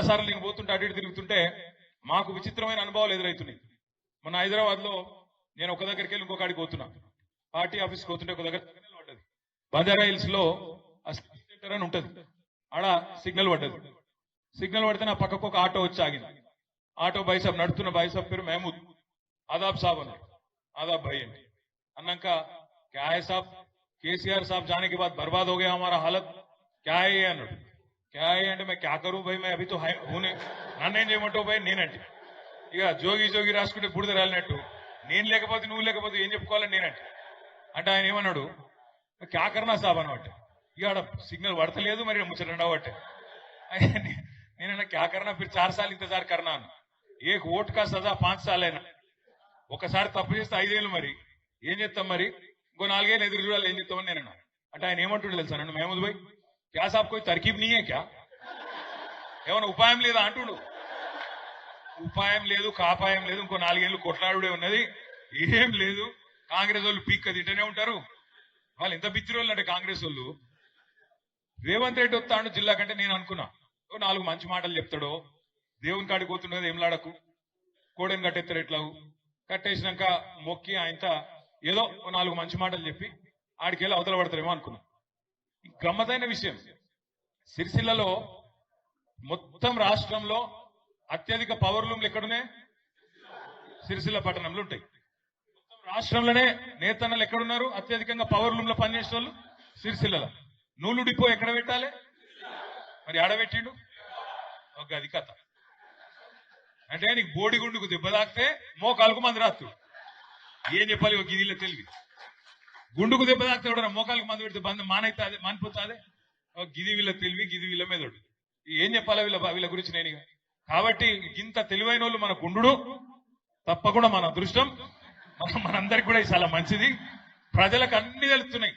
సార్లు నేను పోతుంటే అటు ఇటు తిరుగుతుంటే మాకు విచిత్రమైన అనుభవాలు ఎదురవుతున్నాయి. మన హైదరాబాద్ లో నేను ఒక దగ్గరికి వెళ్ళి ఇంకొక అడిగి పోతున్నా. పార్టీ ఆఫీస్కి పోతుంటే ఒక దగ్గర సిగ్నల్ పడ్డది. బంజారా హిల్స్ లో సెంటర్ అని ఉంటది, ఆడ సిగ్నల్ పడ్డది. సిగ్నల్ పడితే నా పక్కకు ఒక ఆటో వచ్చి ఆగింది. ఆటో బైసాబ్ నడుతున్న బైసాబ్ పేరు మహమూద్. ఆదాబ్ సాబ్ అన్నాడు. ఆదాబ్ भाई అండి అన్నాక क्या है साहब, केसीआर साहब जाने के बाद बर्बाद हो गया हमारा हालत, क्या है ये అన్నాడు. क्या है అంటే मैं क्या करूं भाई, मैं अभी तो हूं నన్నేం చేయమంటావు భాయ్ నేనంటే. ఇక జోగి జోగి రాసుకుంటే బుడిద రాలినట్టు నేను లేకపోతే నువ్వు లేకపోతే ఏం చెప్పుకోవాలని నేనంటే. అంటే ఆయన ఏమన్నాడు, క్యా కర్నా సాబ్ అనమాట. ఇక ఆడ సిగ్నల్ పడతలేదు, మరి ముచ్చట ఉండవట్టే. నేనన్నా క్యా కర్నా ఫిర్ 4 సార్లు ఇంతజార్ కర్నా అన్న. ఏ ఓట్ కా సజా 5 సార్లైనా. ఒకసారి తప్పు చేస్తే 5 ఏళ్ళు, మరి ఏం చేస్తాం, మరి ఇంకో 4 ఏళ్ళు ఎదురు చూడాలి, ఏం చేస్తామని నేనన్నా. అంటే ఆయన ఏమంటుండే తెలుసా నన్ను, మహమూద్ భాయ్ క్యా సాబ్ కోయి తర్కీబ్ నీయే క్యా, ఏమన్నా ఉపాయం లేదా అంటుడు. ఉపాయం లేదు, కాపాయం లేదు, ఇంకో 4 ఏళ్ళు కొట్లాడుడే ఉన్నది, ఏం లేదు. కాంగ్రెస్ వాళ్ళు పీక్క తింటూనే ఉంటారు. వాళ్ళు ఎంత బిచ్చిరు వాళ్ళు అంటే కాంగ్రెస్ వాళ్ళు. రేవంత్ రెడ్డి వస్తాడు జిల్లా కంటే నేను అనుకున్నా 4 మంచి మాటలు చెప్తాడో, దేవుని కాడికి పోతున్నది ఏం లాడకు, కోడని కట్టెత్తారు ఎట్లా, కట్టేసినాక మొక్కి ఆయనతో ఏదో 4 మంచి మాటలు చెప్పి ఆడికెళ్ళి అవతల పడతారేమో అనుకున్నా. గమ్మతైన విషయం, సిరిసిల్లలో మొత్తం రాష్ట్రంలో అత్యధిక పవర్ లూమ్లు ఎక్కడున్నాయి? సిరిసిల్ల పట్టణంలో ఉంటాయి. మొత్తం రాష్ట్రంలోనే నేతన్నలు ఎక్కడున్నారు అత్యధికంగా పవర్ లూమ్ లో పనిచేసే వాళ్ళు? సిరిసిల్లలో. నూలు డిపో ఎక్కడ పెట్టాలి, మరి ఆడబెట్టిండు. ఒక అది కథ అంటే నీకు బోడిగుండుకు దెబ్బ తాకితే మోకాలకు మంది రాత్తుడు. ఏం చెప్పాలి ఒక గిదిలో తెలివి. గుండుకు దెబ్బ తాకితే కూడా మోకాలకు మంది పెడితే బంధు మానైతే అదే మానిపోతాదే. ఒక గిది వీళ్ళ తెలివి, గిది వీళ్ళ మెదడు. ఏం చెప్పాలి వీళ్ళ గురించి నేను. కాబట్టి ఇంత తెలివైన వాళ్ళు మన గుండు తప్పకుండా మన అదృష్టం, మనందరికి కూడా చాలా మంచిది. ప్రజలకు అన్ని తెలుస్తున్నాయి.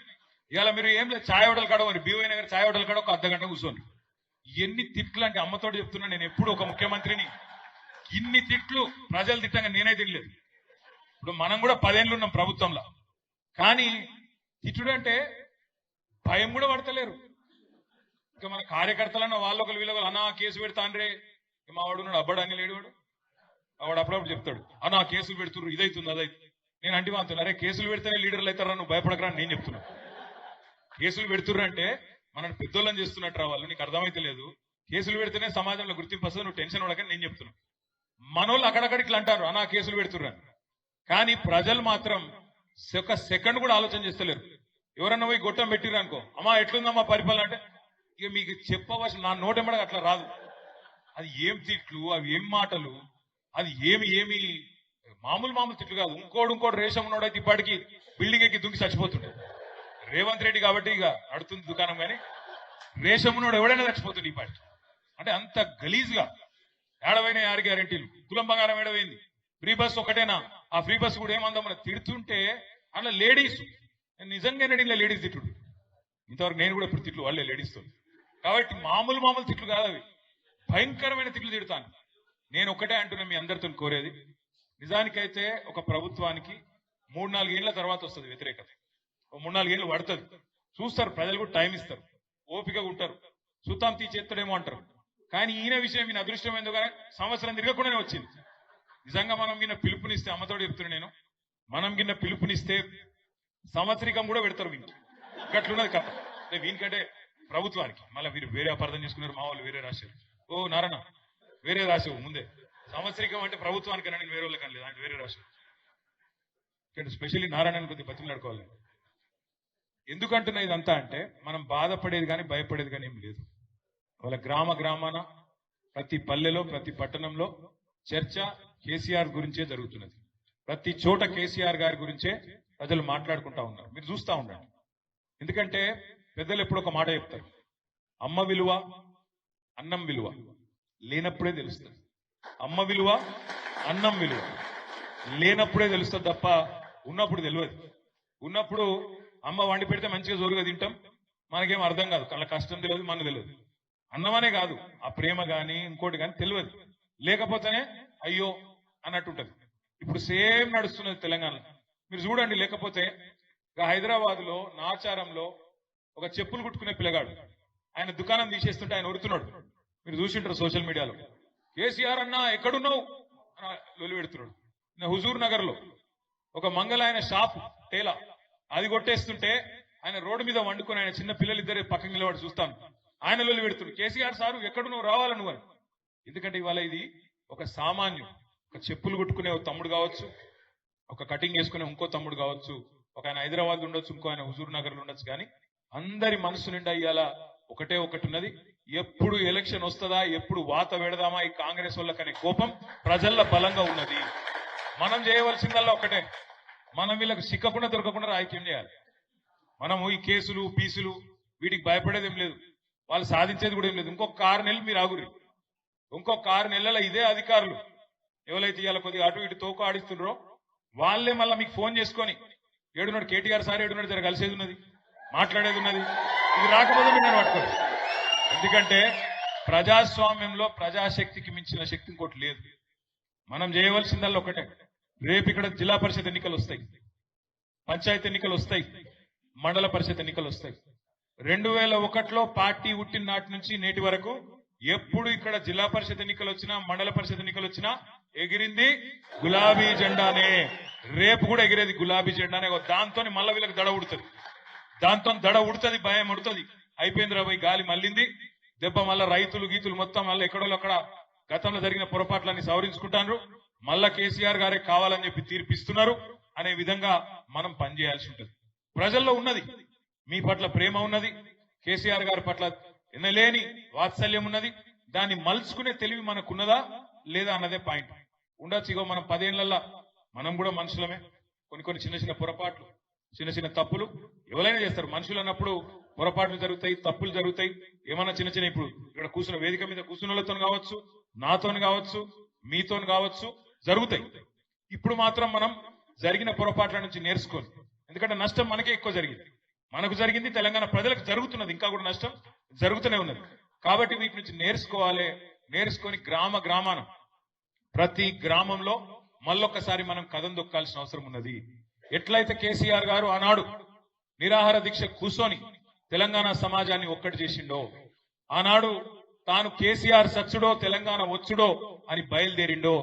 ఇవాళ మీరు ఏం లేదు, ఛాయ్ హోటల్ కాడ, మరి బీవై నగర్ ఛాయ్ హోటల్ కాడ ఒక అర్ధగంట కూర్చోండి. ఎన్ని తిట్లు అంటే అమ్మతోటి చెప్తున్నా, నేను ఎప్పుడు ఒక ముఖ్యమంత్రిని ఇన్ని తిట్లు ప్రజలు తిట్టంగా నేనే తినలేదు. ఇప్పుడు మనం కూడా 10 ఏళ్ళు ఉన్నాం ప్రభుత్వంలో, కానీ తిట్టుడు అంటే భయం కూడా పడతలేరు. ఇంకా మన కార్యకర్తలన్న వాళ్ళొకరు వీళ్ళొకరు అన్నా కేసు పెడతాండ్రే, మా వాడు ఉన్నాడు అబ్బాడు అని లేడువాడు, వాడు అప్పుడప్పుడు చెప్తాడు అన్నా కేసులు పెడుతున్నారు ఇదైతుంది అదైతుంది. నేను అంటే అంటున్నా, అరే కేసులు పెడితేనే లీడర్లు అవుతారా, నువ్వు భయపడకరా అని నేను చెప్తున్నా. కేసులు పెడుతుర్రు అంటే మనం పెద్దోళ్ళని చేస్తున్నట్టు రావాలి, నీకు అర్థమైతే లేదు. కేసులు పెడితేనే సమాజంలో గుర్తింపు వస్తుంది, నువ్వు టెన్షన్ పడకని నేను చెప్తున్నా. మనోళ్ళు అక్కడక్కడికి ఇట్లా అంటారు అన్నా కేసులు పెడుతుర్రని, కానీ ప్రజలు మాత్రం ఒక సెకండ్ కూడా ఆలోచన చేస్తలేరు. ఎవరన్నా పోయి గొట్టం పెట్టిర్రు అనుకో, అమ్మా ఎట్లుందమ్మా పరిపాలన అంటే ఇక మీకు చెప్పవలసిన నా నోటెంబడ అట్లా రాదు. అది ఏం తిట్లు, అవి ఏం మాటలు, అది ఏమి మామూలు తిట్లు కాదు. ఇంకోటి రేషం ఉన్నోడైతే ఇప్పటికీ బిల్డింగ్ ఎక్కి దుంకి చచ్చిపోతుండే. రేవంత్ రెడ్డి కాబట్టి ఇక నడుతుంది దుకాణం, కానీ రేషం ఉన్నోడు ఎవడైనా చచ్చిపోతుండే ఈ పార్టీ. అంటే అంత గలీజ్గా ఏడవైన 6 గ్యారెంటీలు, తులం బంగారం ఏడవైంది, ఫ్రీ బస్ ఒకటేనా, ఆ ఫ్రీ బస్ కూడా ఏమందా మన తిడుతుంటే అట్లా లేడీస్, నిజంగా ఇలా లేడీస్ తిట్టుడు. ఇంతవరకు నేను కూడా ఇప్పుడు తిట్లు వాళ్ళే లేడీస్తో. కాబట్టి మామూలు తిట్లు కాదు అవి, భయంకరమైన తిట్లు తిడతాను. నేను ఒకటే అంటున్నా, మీ అందరితో కోరేది, నిజానికైతే ఒక ప్రభుత్వానికి 3-4 ఏళ్ల తర్వాత వస్తుంది వ్యతిరేకత. 3-4 ఏళ్ళు పడుతుంది, చూస్తారు ప్రజలు కూడా టైం ఇస్తారు, ఓపికగా ఉంటారు, సుతాం తీసేస్తాడేమో అంటారు. కానీ ఈయన విషయం ఈయన అదృష్టం ఎందుకు సంవత్సరం తిరగకుండానే వచ్చింది. నిజంగా మనం గిన్న పిలుపునిస్తే, అమ్మతోడు చెప్తున్నా నేను, మనం గిన్న పిలుపునిస్తే సంవత్సరికం కూడా పెడతారు వీనికి. గట్లున్నది కథ. వీనికంటే ప్రభుత్వానికి మళ్ళీ వీరు వేరే అపార్థం చేసుకున్నారు, మా వాళ్ళు వేరే రాశారు. ఓ నారాయణ వేరే రాశావు ముందే, సంవత్సరికం అంటే ప్రభుత్వానికి నేను వేరే వాళ్ళకి అనలేదు, అంటే వేరే రాశావు. ఇక్కడ స్పెషల్లీ నారాయణ కొద్దిగా బతిమలాడుకోవాలి. ఎందుకంటున్నా ఇదంతా అంటే, మనం బాధపడేది కానీ భయపడేది కానీ ఏం లేదు. వాళ్ళ గ్రామాన ప్రతి పల్లెలో ప్రతి పట్టణంలో చర్చ కేసీఆర్ గురించే జరుగుతున్నది. ప్రతి చోట కేసీఆర్ గారి గురించే ప్రజలు మాట్లాడుకుంటా ఉన్నారు. మీరు చూస్తూ ఉండండి. ఎందుకంటే పెద్దలు ఎప్పుడు ఒక మాట చెప్తారు, అమ్మ విలువ అన్నం విలువ లేనప్పుడే తెలుస్తుంది. అమ్మ విలువ అన్నం విలువ లేనప్పుడే తెలుస్తుంది తప్ప ఉన్నప్పుడు తెలియదు. ఉన్నప్పుడు అమ్మ వండి పెడితే మంచిగా జోరుగా తింటాం, మనకేం అర్థం కాదు, అలా కష్టం తెలియదు, మనకు తెలియదు. అన్నమనే కాదు, ఆ ప్రేమ కానీ ఇంకోటి కానీ తెలియదు. లేకపోతేనే అయ్యో అన్నట్టుంటది. ఇప్పుడు సేమ్ నడుస్తున్నది తెలంగాణలో. మీరు చూడండి, లేకపోతే హైదరాబాద్ లో నాచారంలో ఒక చెప్పులు కుట్టుకునే పిల్లగాడు, ఆయన దుకాణం తీసేస్తుంటే ఆయన ఉరుతున్నాడు, మీరు చూసింటారు సోషల్ మీడియాలో. కేసీఆర్ అన్న ఎక్కడున్నావు అని లొలి పెడుతున్నాడు. హుజూర్ నగర్ లో ఒక మంగళ ఆయన షాప్ టేలా అది కొట్టేస్తుంటే ఆయన రోడ్డు మీద వండుకొని ఆయన చిన్న పిల్లలు ఇద్దరు పక్కన నిలబడి చూస్తాను. ఆయన లొలి పెడుతున్నాడు, కేసీఆర్ సారు ఎక్కడున్నావు రావాల నువ్వు అని. ఎందుకంటే ఇవాళ ఇది ఒక సామాన్యం, ఒక చెప్పులు కుట్టుకునే ఒక తమ్ముడు కావచ్చు, ఒక కటింగ్ వేసుకునే ఇంకో తమ్ముడు కావచ్చు, ఒక ఆయన హైదరాబాద్ ఉండొచ్చు, ఇంకో ఆయన హుజూర్ నగర్ లో ఉండొచ్చు. కానీ అందరి మనసు నిండా ఇవాళ ఒకటే ఒకటి ఉన్నది, ఎప్పుడు ఎలక్షన్ వస్తుందా, ఎప్పుడు వాత పెడదామా ఈ కాంగ్రెస్ వాళ్ళకనే కోపం ప్రజల్లో బలంగా ఉన్నది. మనం చేయవలసిందల్లా ఒకటే, మనం వీళ్ళకి సిక్కకుండా దొరకకుండా రాజకీయం చేయాలి. మనము ఈ కేసులు పీసులు వీటికి భయపడేది ఏం లేదు, వాళ్ళు సాధించేది కూడా ఏం లేదు. ఇంకొక 6 నెలలు మీరు ఆగురి, ఇంకొక 6 నెలల ఇదే అధికారులు ఎవరైతే ఇవాళ కొద్దిగా అటు ఇటు తోక ఆడిస్తున్నారో వాళ్ళే మళ్ళీ మీకు ఫోన్ చేసుకొని ఏడున్నాడు కేటీఆర్ సార్, ఏడున్నాడు జర కలిసేది ఉన్నది, మాట్లాడేది ఉన్నది, ఇది రాకపోతే మీరు పట్టుకోరు. ఎందుకంటే ప్రజాస్వామ్యంలో ప్రజాశక్తికి మించిన శక్తి ఇంకోటి లేదు. మనం చేయవలసిందల్లా ఒకటే, రేపు ఇక్కడ జిల్లా పరిషత్ ఎన్నికలు వస్తాయి, పంచాయతీ ఎన్నికలు వస్తాయి, మండల పరిషత్ ఎన్నికలు వస్తాయి. 2001లో పార్టీ పుట్టిన నాటి నుంచి నేటి వరకు ఎప్పుడు ఇక్కడ జిల్లా పరిషత్ ఎన్నికలు వచ్చినా మండల పరిషత్ ఎన్నికలు వచ్చినా ఎగిరింది గులాబీ జెండానే, రేపు కూడా ఎగిరేది గులాబీ జెండానే. దాంతో మళ్ళీ వీళ్ళకి దడ ఉడుతుంది, దాంతో దడ ఉడుతుంది, భయం ఉడుతుంది. అయిపోయింది రాబోయ్ గాలి మళ్ళింది దెబ్బ, మళ్ళా రైతులు గీతులు మొత్తం మళ్ళీ ఎక్కడో అక్కడ గతంలో జరిగిన పొరపాట్లన్నీ సవరించుకుంటారు, మళ్ళా కేసీఆర్ గారే కావాలని చెప్పి తీర్పిస్తున్నారు అనే విధంగా మనం పనిచేయాల్సి ఉంటుంది. ప్రజల్లో ఉన్నది, మీ పట్ల ప్రేమ ఉన్నది, కేసీఆర్ గారి పట్ల ఎనలేని వాత్సల్యం ఉన్నది. దాన్ని మలుచుకునే తెలివి మనకున్నదా లేదా అన్నదే పాయింట్. ఉండొచ్చు, ఇగో మనం 10 ఏళ్లలో మనం కూడా మనుషులమే, కొన్ని చిన్న చిన్న పొరపాట్లు, చిన్న చిన్న తప్పులు ఎవరైనా చేస్తారు. మనుషులు అన్నప్పుడు పొరపాట్లు జరుగుతాయి, తప్పులు జరుగుతాయి. ఏమన్నా చిన్న చిన్న ఇప్పుడు ఇక్కడ కూర్చున్న వేదిక మీద కూర్చున్న వాళ్ళతో కావచ్చు, నాతో కావచ్చు, మీతో కావచ్చు జరుగుతాయి. ఇప్పుడు మాత్రం మనం జరిగిన పొరపాట్ల నుంచి నేర్చుకోవాలి. ఎందుకంటే నష్టం మనకే ఎక్కువ జరిగింది, మనకు జరిగింది, తెలంగాణ ప్రజలకు జరుగుతున్నది, ఇంకా కూడా నష్టం జరుగుతూనే ఉన్నది. కాబట్టి వీటి నుంచి నేర్చుకోవాలి. నేర్చుకొని గ్రామాన ప్రతి గ్రామంలో మళ్ళొక్కసారి మనం కథం దొక్కాల్సిన అవసరం ఉన్నది. ఎట్లయితే కేసీఆర్ గారు ఆనాడు నిరాహార దీక్ష కూర్చొని తెలంగాణ సమాజాన్ని ఒక్కటి చేసిండో, ఆనాడు తాను కేసీఆర్ సచ్చుడో తెలంగాణ వచ్చుడో అని బయలుదేరిండో,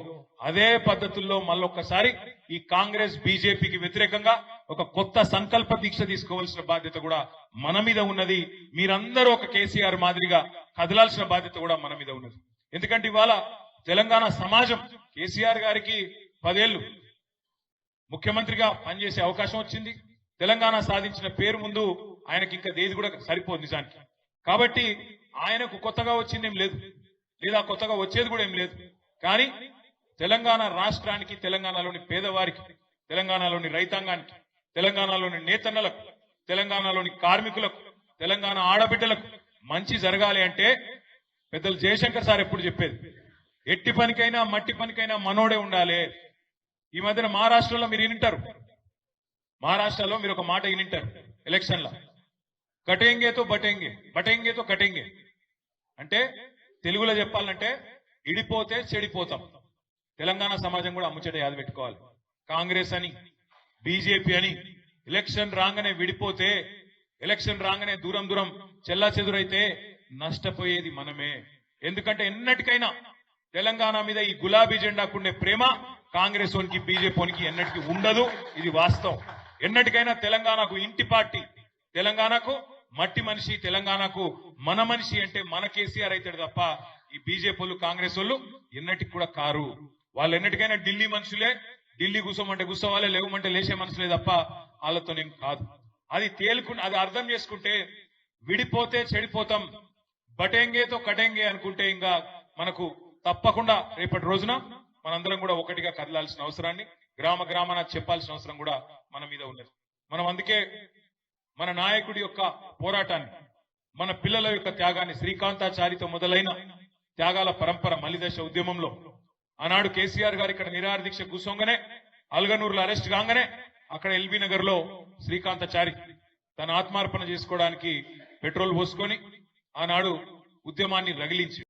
అదే పద్ధతుల్లో మళ్ళొక్కసారి ఈ కాంగ్రెస్ బీజేపీకి వ్యతిరేకంగా ఒక కొత్త సంకల్ప దీక్ష తీసుకోవాల్సిన బాధ్యత కూడా మన మీద ఉన్నది. మీరందరూ ఒక కేసీఆర్ మాదిరిగా కదలాల్సిన బాధ్యత కూడా మన మీద ఉన్నది. ఎందుకంటే ఇవాళ తెలంగాణ సమాజం కేసీఆర్ గారికి 10 ఏళ్లు ముఖ్యమంత్రిగా పనిచేసే అవకాశం వచ్చింది. తెలంగాణ సాధించిన పేరు ముందు ఆయనకి ఇంకా దేది కూడా సరిపోదు నిజానికి. కాబట్టి ఆయనకు కొత్తగా వచ్చిందేం లేదు, లేదా కొత్తగా వచ్చేది కూడా ఏం లేదు. కానీ తెలంగాణ రాష్ట్రానికి, తెలంగాణలోని పేదవారికి, తెలంగాణలోని రైతాంగానికి, తెలంగాణలోని నేతన్నలకు, తెలంగాణలోని కార్మికులకు, తెలంగాణ ఆడబిడ్డలకు మంచి జరగాలి అంటే పెద్దలు జయశంకర్ సార్ ఎప్పుడు చెప్పేది, ఎట్టి పనికైనా మట్టి పనికైనా మనోడే ఉండాలి. ఈ మధ్యన మహారాష్ట్రలో మీరు వినింటారు, మహారాష్ట్రలో మీరు ఒక మాట వినింటారు ఎలక్షన్లో, కటేంగేతో బటేంగే, బటేంగేతో కటేంగే. అంటే తెలుగులో చెప్పాలంటే ఇడిపోతే చెడిపోతాం. తెలంగాణ సమాజం కూడా అమ్ముచట యాద పెట్టుకోవాలి. కాంగ్రెస్ అని బీజేపీ అని ఎలక్షన్ రాగానే విడిపోతే, ఎలక్షన్ రాగానే దూరం దూరం చెల్లా చెదురైతే నష్టపోయేది మనమే. ఎందుకంటే ఎన్నటికైనా తెలంగాణ మీద ఈ గులాబీ జెండాకుండే ప్రేమ కాంగ్రెస్ ఓనికి బీజేపీ ఓనికి ఎన్నటికీ ఉండదు. ఇది వాస్తవం. ఎన్నటికైనా తెలంగాణకు ఇంటి పార్టీ, తెలంగాణకు మట్టి మనిషి, తెలంగాణకు మన మనిషి అంటే మన కేసీఆర్ అవుతాడు తప్ప ఈ బీజేపీ వాళ్ళు కాంగ్రెస్ వాళ్ళు ఎన్నటికి కూడా కారు. వాళ్ళు ఎన్నటికైనా ఢిల్లీ మనుషులే, ఢిల్లీ కూసోమంటే కూసోవాలే, లేవమంటే లేచే మనుషులే తప్ప వాళ్ళతోనేం కాదు. అది అది అర్థం చేసుకుంటే విడిపోతే చెడిపోతాం, బటేంగేతో కటేంగే అనుకుంటే ఇంకా మనకు తప్పకుండా రేపటి రోజున మనందరం కూడా ఒకటిగా కదలాల్సిన అవసరాన్ని గ్రామాన చెప్పాల్సిన అవసరం కూడా మన మీద ఉన్నది. మనం అందుకే మన నాయకుడి యొక్క పోరాటాన్ని, మన పిల్లల యొక్క త్యాగాన్ని, శ్రీకాంతాచారితో మొదలైన త్యాగాల పరంపర మలిదశ ఉద్యమంలో ఆనాడు కేసీఆర్ గారు ఇక్కడ నిరాహార దీక్ష కూర్చోగానే, అల్గనూరులో అరెస్ట్ కాగానే అక్కడ ఎల్బీ నగర్ లో శ్రీకాంతాచారి తన ఆత్మార్పణ చేసుకోవడానికి పెట్రోల్ పోసుకొని ఆనాడు ఉద్యమాన్ని రగిలించి